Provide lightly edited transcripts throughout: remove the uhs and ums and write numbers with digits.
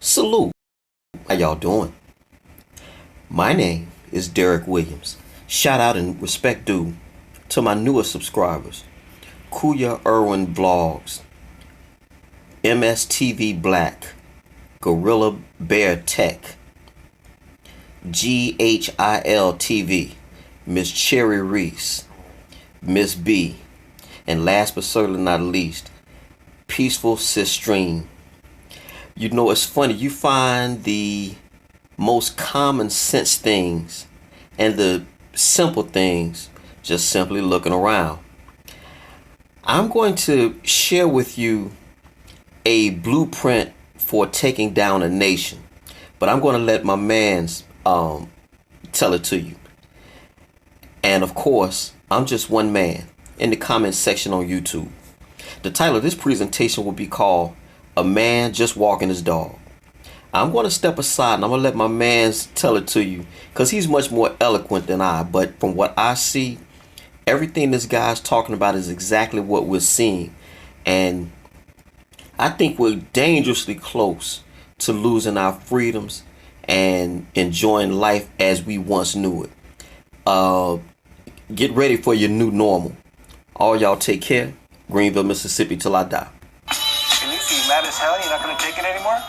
Salute. How y'all doing? My name is DerrickCWilliams. Shout out and respect due to my newest subscribers. Kuya Irwin Vlogs, MSTV Black, Gorilla Bear Tech, GHIL TV, Miss Cherry Reese, Miss B, and last but certainly not least, Peaceful Sis Stream. You know, it's funny, you find the most common sense things and the simple things just simply looking around. I'm going to share with you a blueprint for taking down a nation, but I'm going to let my man's tell it to you. And of course, I'm just one man in the comment section on YouTube. The title of this presentation will be called A Man Just Walking His Dog. I'm going to step aside and I'm going to let my man tell it to you because he's much more eloquent than I. But from what I see, everything this guy's talking about is exactly what we're seeing. And I think we're dangerously close to losing our freedoms and enjoying life as we once knew it. Get ready for your new normal. All y'all take care. Greenville, Mississippi till I die. And you seem mad as hell. You're not going to take it anymore?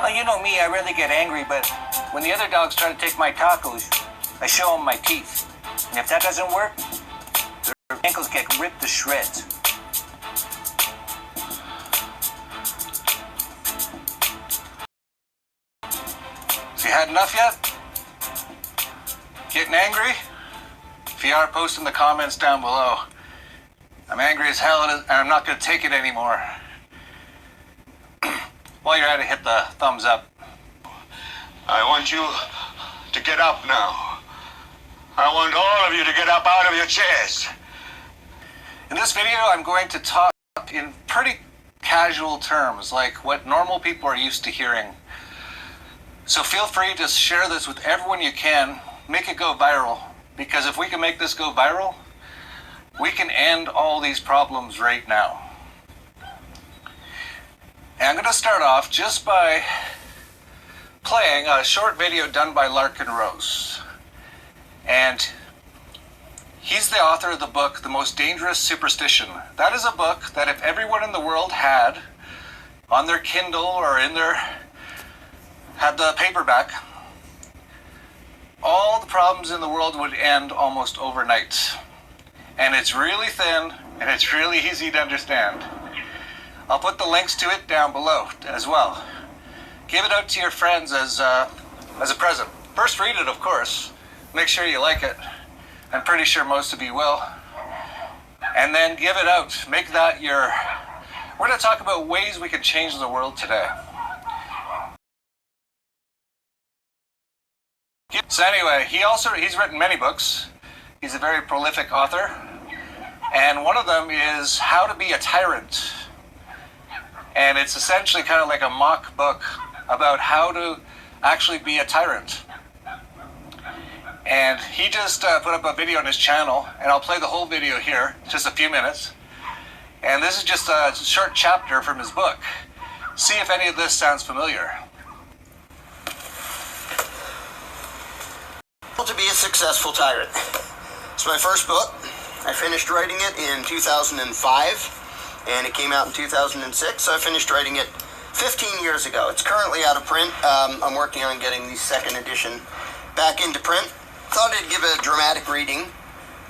Well, you know me. I rarely get angry, but when the other dogs try to take my tacos, I show them my teeth. And if that doesn't work, their ankles get ripped to shreds. So you had enough yet? Getting angry? If you are, post in the comments down below. I'm angry as hell and I'm not going to take it anymore. While you're at it, hit the thumbs up. I want you to get up now. I want all of you to get up out of your chairs. In this video, I'm going to talk in pretty casual terms, like what normal people are used to hearing. So feel free to share this with everyone you can. Make it go viral. Because if we can make this go viral, we can end all these problems right now. And I'm going to start off just by playing a short video done by Larkin Rose. And he's the author of the book, The Most Dangerous Superstition. That is a book that if everyone in the world had on their Kindle or had the paperback, all the problems in the world would end almost overnight. And it's really thin and it's really easy to understand. I'll put the links to it down below as well. Give it out to your friends as a present. First read it, of course. Make sure you like it. I'm pretty sure most of you will. And then give it out. Make that your... We're going to talk about ways we can change the world today. So anyway, he's written many books. He's a very prolific author. And one of them is How to Be a Tyrant. And it's essentially kind of like a mock book about how to actually be a tyrant. And he just put up a video on his channel, and I'll play the whole video here, just a few minutes. And this is just a short chapter from his book. See if any of this sounds familiar. To be a successful tyrant. It's my first book. I finished writing it in 2005, and it came out in 2006, so I finished writing it 15 years ago. It's currently out of print. I'm working on getting the second edition back into print. Thought I'd give a dramatic reading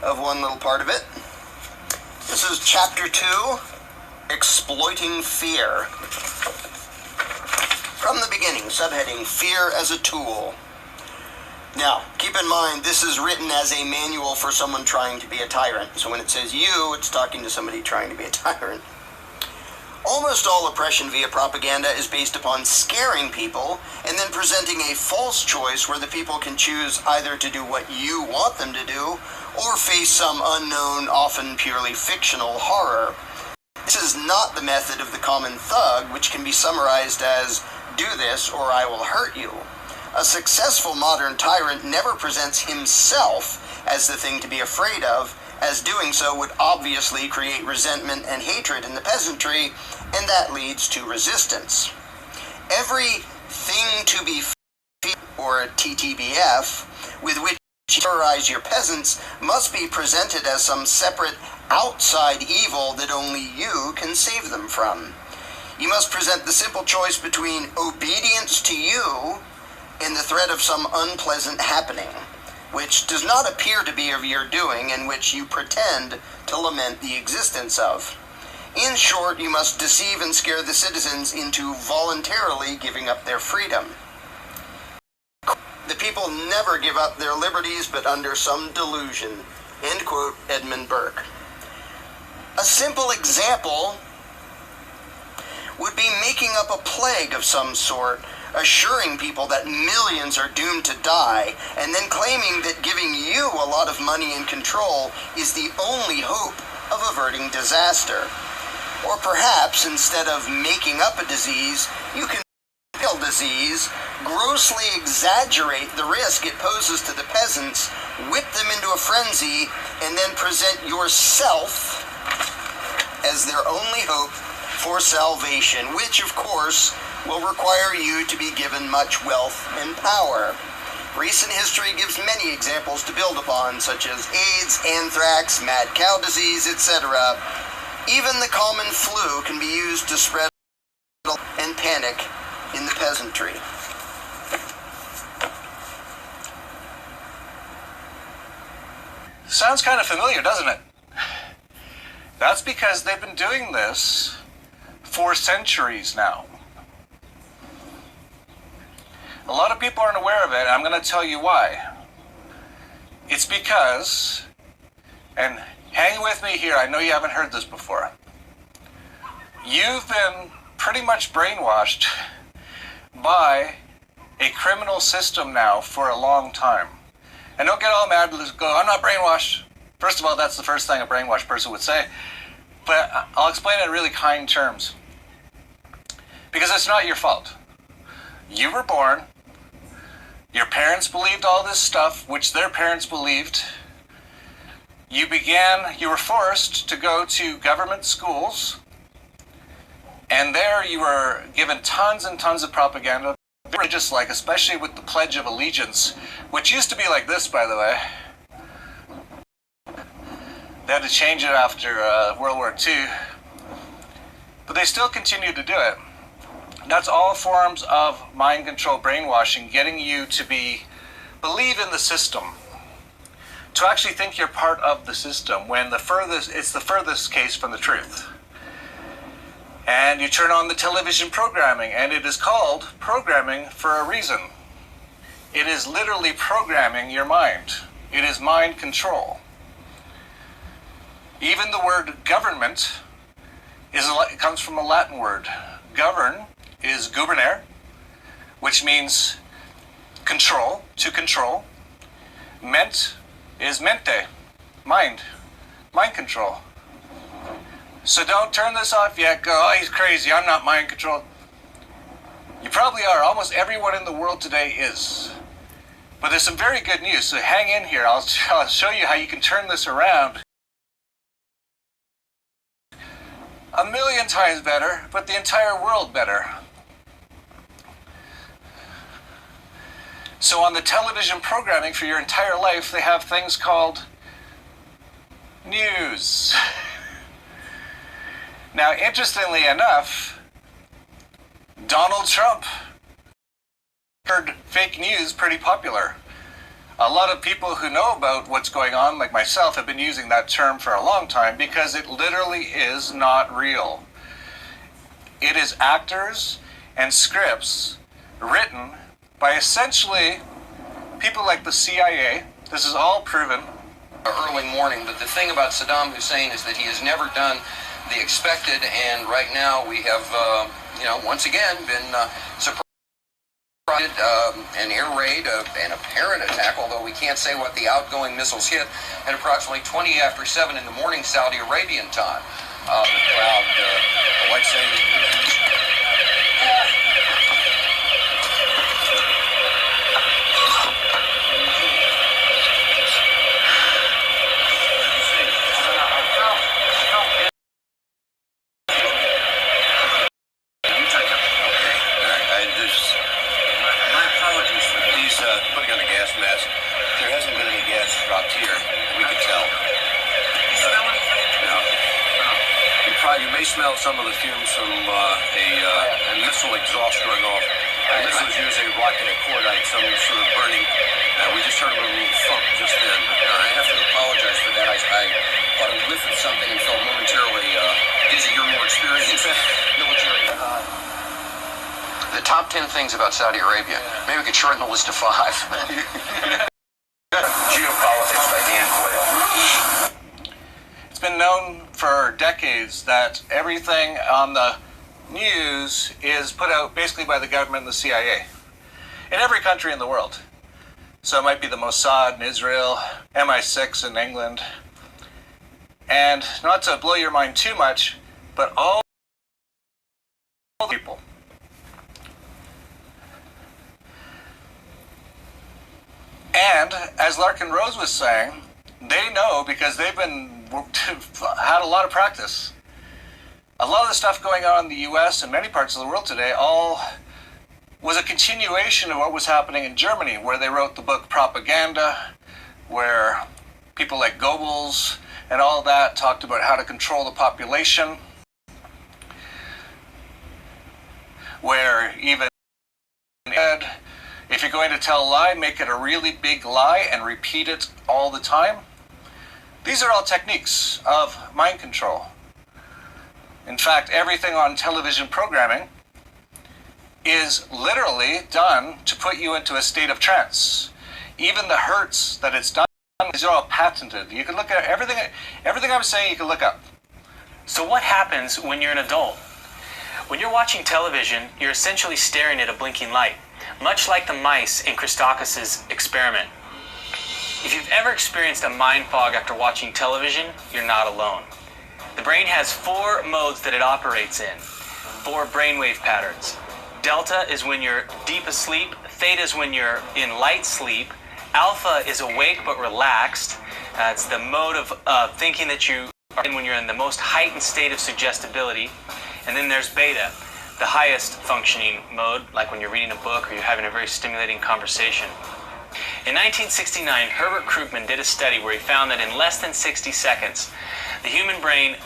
of one little part of it. This is Chapter 2, Exploiting Fear. From the beginning, subheading, Fear as a Tool. Now, keep in mind, this is written as a manual for someone trying to be a tyrant. So when it says you, it's talking to somebody trying to be a tyrant. Almost all oppression via propaganda is based upon scaring people and then presenting a false choice where the people can choose either to do what you want them to do or face some unknown, often purely fictional horror. This is not the method of the common thug, which can be summarized as, do this or I will hurt you. A successful modern tyrant never presents himself as the thing to be afraid of, as doing so would obviously create resentment and hatred in the peasantry, and that leads to resistance. Every thing to be or TTBF with which you terrorize your peasants must be presented as some separate outside evil that only you can save them from. You must present the simple choice between obedience to you and the threat of some unpleasant happening, which does not appear to be of your doing and which you pretend to lament the existence of. In short, you must deceive and scare the citizens into voluntarily giving up their freedom. The people never give up their liberties but under some delusion. End quote, Edmund Burke. A simple example would be making up a plague of some sort, assuring people that millions are doomed to die, and then claiming that giving you a lot of money and control is the only hope of averting disaster. Or perhaps, instead of making up a disease, you can real disease, grossly exaggerate the risk it poses to the peasants, whip them into a frenzy, and then present yourself as their only hope for salvation, which, of course, will require you to be given much wealth and power. Recent history gives many examples to build upon, such as AIDS, anthrax, mad cow disease, etc. Even the common flu can be used to spread and panic in the peasantry. Sounds kind of familiar, doesn't it? That's because they've been doing this for centuries now. A lot of people aren't aware of it, and I'm going to tell you why. It's because, and hang with me here, I know you haven't heard this before. You've been pretty much brainwashed by a criminal system now for a long time. And don't get all mad and go, I'm not brainwashed. First of all, that's the first thing a brainwashed person would say. But I'll explain it in really kind terms. Because it's not your fault. You were born. Your parents believed all this stuff, which their parents believed. You were forced to go to government schools. And there you were given tons and tons of propaganda. Religious, like, especially with the Pledge of Allegiance, which used to be like this, by the way. They had to change it after World War II. But they still continue to do it. That's all forms of mind control, brainwashing, getting you to believe in the system. To actually think you're part of the system, when it's the furthest case from the truth. And you turn on the television programming, and it is called programming for a reason. It is literally programming your mind. It is mind control. Even the word government comes from a Latin word. Govern is gubernare, which means control, to control. Ment is mente, mind control. So don't turn this off yet. Go, oh, he's crazy. I'm not mind controlled. You probably are. Almost everyone in the world today is. But there's some very good news. So hang in here. I'll show you how you can turn this around. 1,000,000 times better, but the entire world better. So on the television programming for your entire life, they have things called news. Now, interestingly enough, Donald Trump heard fake news pretty popular. A lot of people who know about what's going on, like myself, have been using that term for a long time because it literally is not real. It is actors and scripts written by essentially people like the CIA. This is all proven. Early morning, but the thing about Saddam Hussein is that he has never done the expected, and right now we have, once again been surprised. An air raid, an apparent attack, although we can't say what the outgoing missiles hit, at approximately 20 after 7 in the morning Saudi Arabian time. The crowd, like saying... putting on a gas mask. There hasn't been any gas dropped here. We could tell. You may smell some of the fumes from a missile exhaust going off. The missile is using rocket and cordite, some sort of burning. We just heard a little thump just then. I have to apologize for that. I thought I lifted something and felt momentarily dizzy. You're more experienced in military. The top 10 things about Saudi Arabia. Maybe we could shorten the list to 5. Geopolitics by Dan Quayle. It's been known for decades that everything on the news is put out basically by the government and the CIA in every country in the world. So it might be the Mossad in Israel, MI6 in England, and not to blow your mind too much, but all the people. And as Larkin Rose was saying, they know because they've had a lot of practice. A lot of the stuff going on in the US and many parts of the world today all was a continuation of what was happening in Germany, where they wrote the book Propaganda, where people like Goebbels and all that talked about how to control the population, where even if you're going to tell a lie, make it a really big lie and repeat it all the time. These are all techniques of mind control. In fact, everything on television programming is literally done to put you into a state of trance. Even the hertz that it's done, these are all patented. You can look at everything I'm saying, you can look up. So what happens when you're an adult? When you're watching television, you're essentially staring at a blinking light, much like the mice in Christakis' experiment. If you've ever experienced a mind fog after watching television, you're not alone. The brain has 4 modes that it operates in, 4 brainwave patterns. Delta is when you're deep asleep, theta is when you're in light sleep, alpha is awake but relaxed. It's the mode of thinking that you are in when you're in the most heightened state of suggestibility. And then there's beta, the highest functioning mode, like when you're reading a book or you're having a very stimulating conversation. In 1969, Herbert Krugman did a study where he found that in less than 60 seconds, the human brain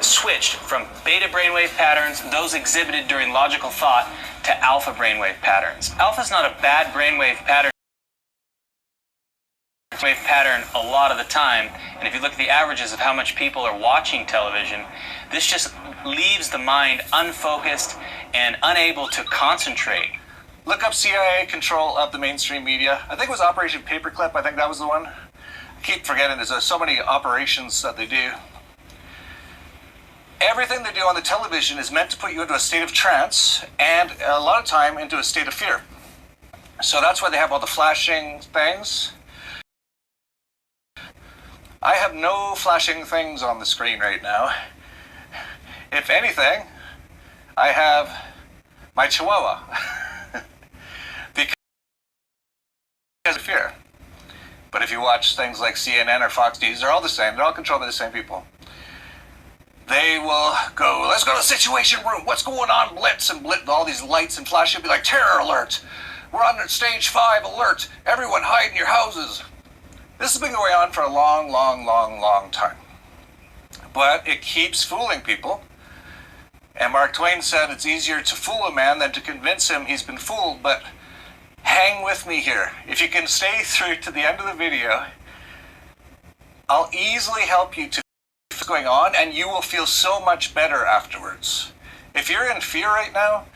switched from beta brainwave patterns, those exhibited during logical thought, to alpha brainwave patterns. Alpha is not a bad brainwave pattern a lot of the time, and if you look at the averages of how much people are watching television, this just leaves the mind unfocused and unable to concentrate. Look up CIA control of the mainstream media. I think it was Operation Paperclip. I think that was the one. I keep forgetting. There's so many operations that they do. Everything they do on the television is meant to put you into a state of trance and a lot of time into a state of fear. So that's why they have all the flashing things. I have no flashing things on the screen right now. If anything, I have my Chihuahua. Because of fear. But if you watch things like CNN or Fox News, they're all the same. They're all controlled by the same people. They will go, let's go to the situation room. What's going on? Blitz and blitz, all these lights and flash. You'll be like, terror alert. We're under stage 5 alert. Everyone hide in your houses. This has been going on for a long, long, long, long time. But it keeps fooling people. And Mark Twain said it's easier to fool a man than to convince him he's been fooled. But hang with me here. If you can stay through to the end of the video, I'll easily help you to what's going on, and you will feel so much better afterwards. If you're in fear right now,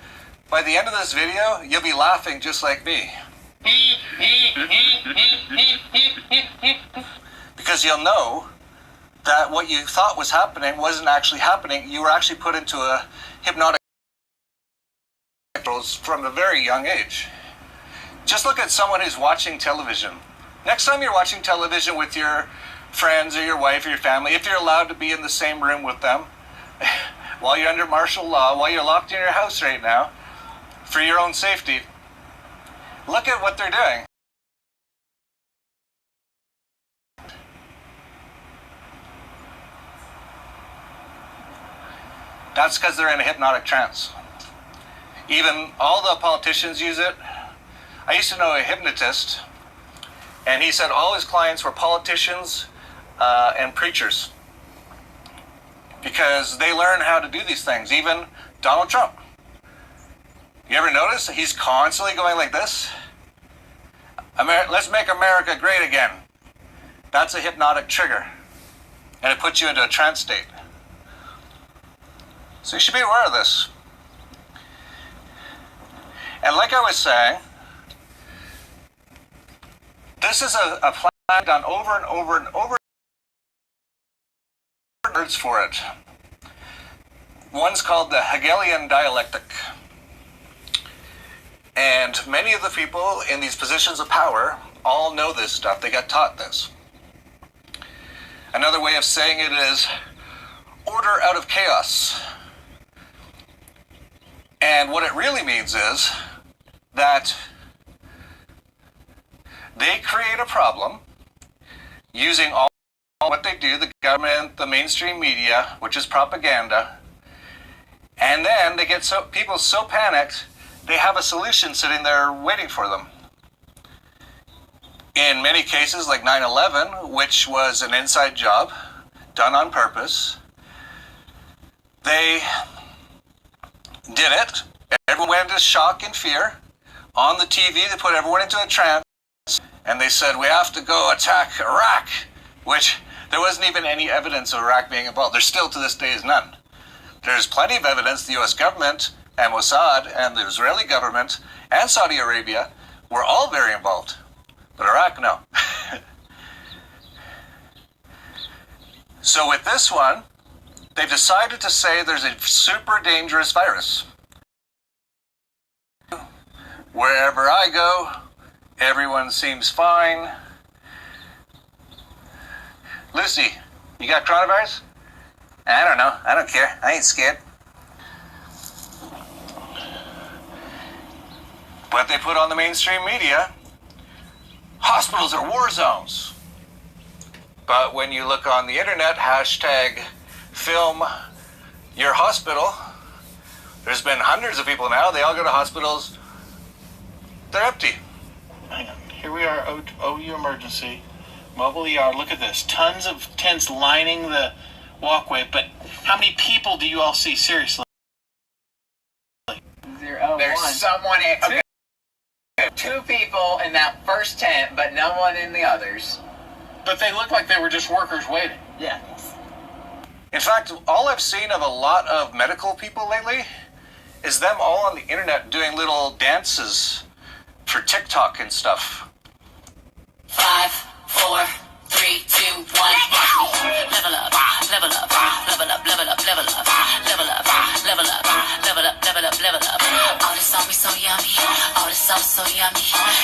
by the end of this video, you'll be laughing just like me. Because you'll know that what you thought was happening wasn't actually happening. You were actually put into a hypnotic from a very young age. Just look at someone who's watching television. Next time you're watching television with your friends or your wife or your family, if you're allowed to be in the same room with them, while you're under martial law, while you're locked in your house right now, for your own safety, look at what they're doing. That's because they're in a hypnotic trance. Even all the politicians use it. I used to know a hypnotist, and he said all his clients were politicians and preachers because they learn how to do these things. Even Donald Trump. You ever notice he's constantly going like this? Let's make America great again. That's a hypnotic trigger, and it puts you into a trance state. So you should be aware of this. And like I was saying, this is a plan done over and over and over. Words for it. One's called the Hegelian dialectic. And many of the people in these positions of power all know this stuff. They got taught this. Another way of saying it is order out of chaos. And what it really means is that they create a problem using all what they do, the government, the mainstream media, which is propaganda, and then they get people so panicked, they have a solution sitting there waiting for them. In many cases, like 9/11, which was an inside job done on purpose, they did it. Everyone went into shock and fear. On the TV, they put everyone into a trance, and they said, we have to go attack Iraq, which there wasn't even any evidence of Iraq being involved. There still to this day is none. There's plenty of evidence the US government and Mossad and the Israeli government and Saudi Arabia were all very involved. But Iraq, no. So with this one, they've decided to say there's a super dangerous virus. Wherever I go, everyone seems fine. Lucy, you got coronavirus? I don't know. I don't care. I ain't scared. But they put on the mainstream media, hospitals are war zones. But when you look on the internet, hashtag film your hospital, there's been hundreds of people now. They all go to hospitals. They're empty. Hang on. Here we are, OU emergency. Mobile ER. Look at this. Tons of tents lining the walkway. But how many people do you all see? Seriously? There's someone at two people in that first tent, but no one in the others. But they look like they were just workers waiting. Yeah. In fact, all I've seen of a lot of medical people lately is them all on the internet doing little dances for TikTok and stuff. 5, 4, 3, 2, 1. Level up, level up, level up, level up, level up, level up, level up, level up, level up, level up. All this on me so yummy, all this sauce so yummy.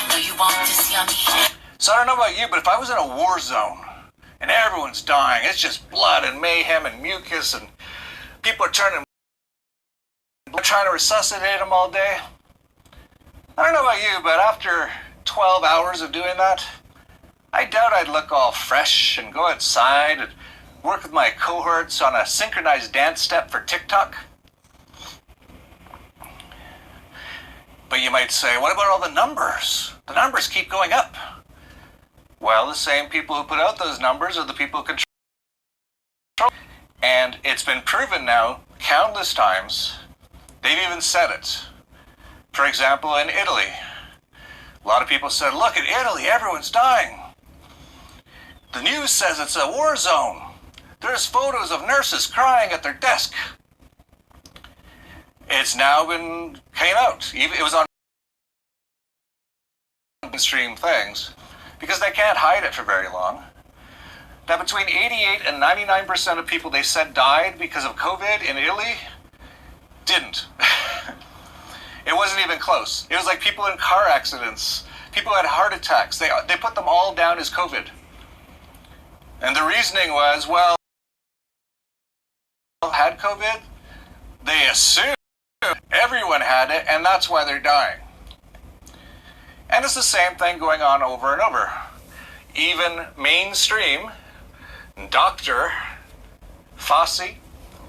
No, you want this yummy. So I don't know about you, but if I was in a war zone and everyone's dying, it's just blood and mayhem and mucus and people are trying to resuscitate them all day. I don't know about you, but after 12 hours of doing that, I doubt I'd look all fresh and go outside and work with my cohorts on a synchronized dance step for TikTok. But you might say, what about all the numbers? The numbers keep going up. Well, the same people who put out those numbers are the people who control. And it's been proven now countless times. They've even said it. For example, in Italy, a lot of people said, look at Italy, everyone's dying. The news says it's a war zone. There's photos of nurses crying at their desk. It's now came out. It was on mainstream things because they can't hide it for very long. That between 88 and 99% of people they said died because of COVID in Italy didn't. It wasn't even close. It was like people in car accidents, people who had heart attacks. They put them all down as COVID. And the reasoning was, well, had COVID, they assumed everyone had it, and that's why they're dying. And it's the same thing going on over and over. Even mainstream, Dr. Fauci,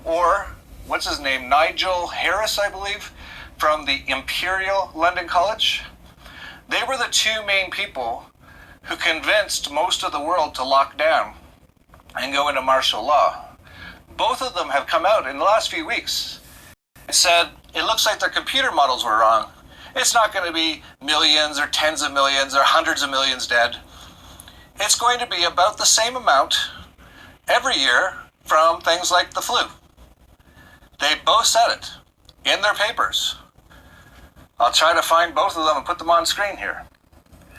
or what's his name, Nigel Harris, I believe, from the Imperial London College, They were the two main people who convinced most of the world to lock down and go into martial law. Both of them have come out in the last few weeks and said, it looks like their computer models were wrong. It's not going to be millions or tens of millions or hundreds of millions dead. It's going to be about the same amount every year from things like the flu. They both said it in their papers. I'll try to find both of them and put them on screen here.